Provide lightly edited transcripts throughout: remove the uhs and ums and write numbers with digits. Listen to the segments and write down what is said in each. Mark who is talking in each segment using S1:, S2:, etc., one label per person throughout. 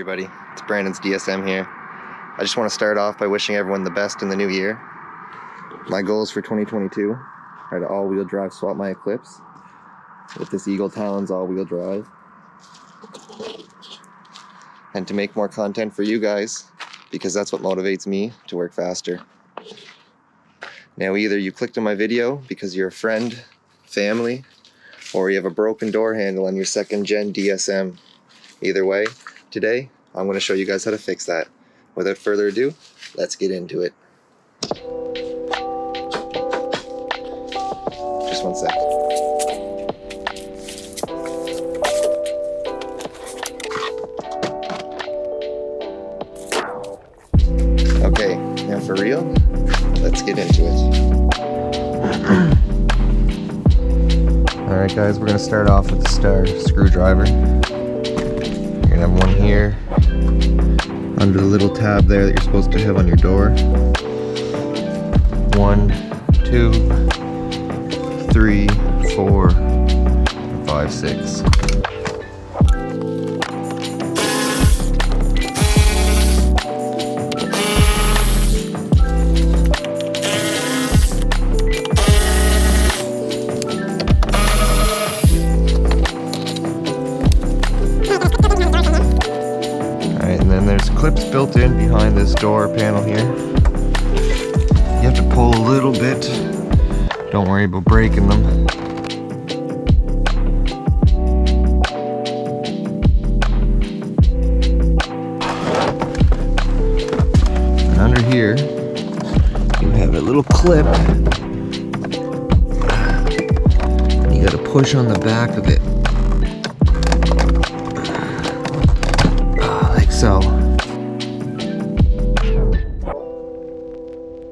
S1: everybody, it's Brandon's DSM here. I just want to start off by wishing everyone the best in the new year. My goals for 2022 are to all-wheel drive swap my Eclipse with this Eagle Talons all-wheel drive, and to make more content for you guys, because that's what motivates me to work faster. Now either you clicked on my video because you're a friend, family, or you have a broken door handle on your second gen DSM. Either way, today I'm going to show you guys how to fix that. Without further ado, let's get into it. Just one sec. Okay, now for real, let's get into it. Alright guys, we're going to start off with the star screwdriver. You're going to have one here under the little tab there that you're supposed to have on your door. 1, 2, 3, 4, 5, 6. There's clips built in behind this door panel here. You have to pull a little bit. Don't worry about breaking them. And under here, you have a little clip. You gotta push on the back of it. Like so.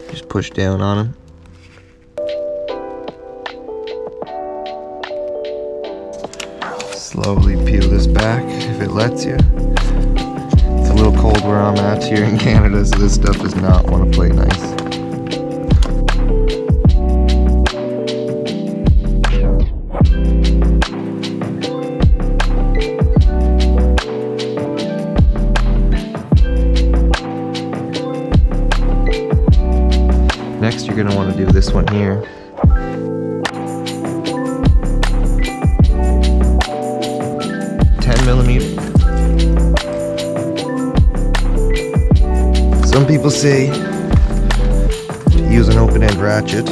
S1: Just push down on them. Slowly peel this back if it lets you. It's a little cold where I'm at here in Canada, so this stuff does not want to play nice. Next, you're going to want to do this one here. $10mm. Some people say to use an open-end ratchet.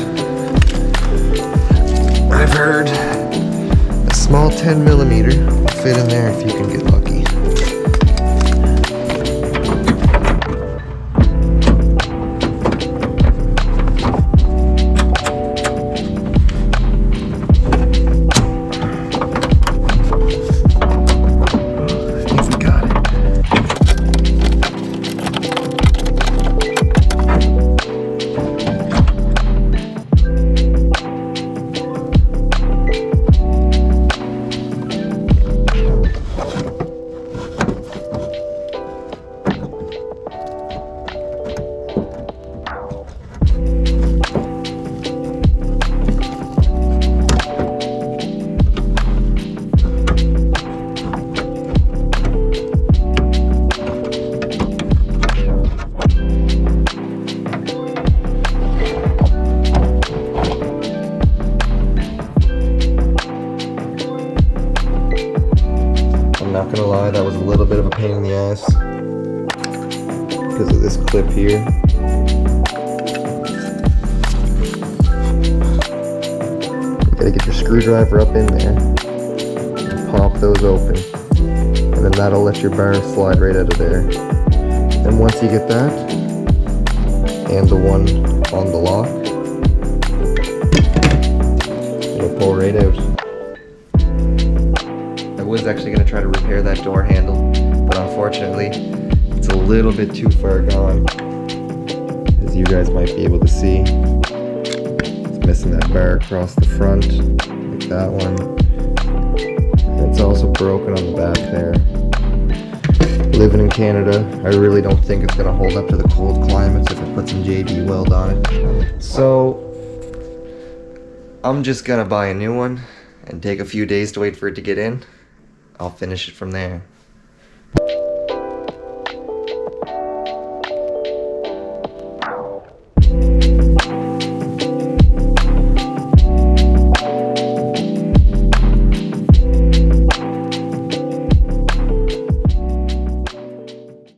S1: I've heard a small 10mm will fit in there if you can get lucky. Not gonna lie, that was a little bit of a pain in the ass because of this clip here. You gotta get your screwdriver up in there and pop those open, and then that'll let your bar slide right out of there. And once you get that and the one on the lock, it'll pull right out. I was actually going to try to repair that door handle, but unfortunately it's a little bit too far gone, as you guys might be able to see. It's missing that bar across the front, like that one. And it's also broken on the back there. Living in Canada, I really don't think it's going to hold up to the cold climates if I put some JB weld on it. So I'm just going to buy a new one and take a few days to wait for it to get in. I'll finish it from there.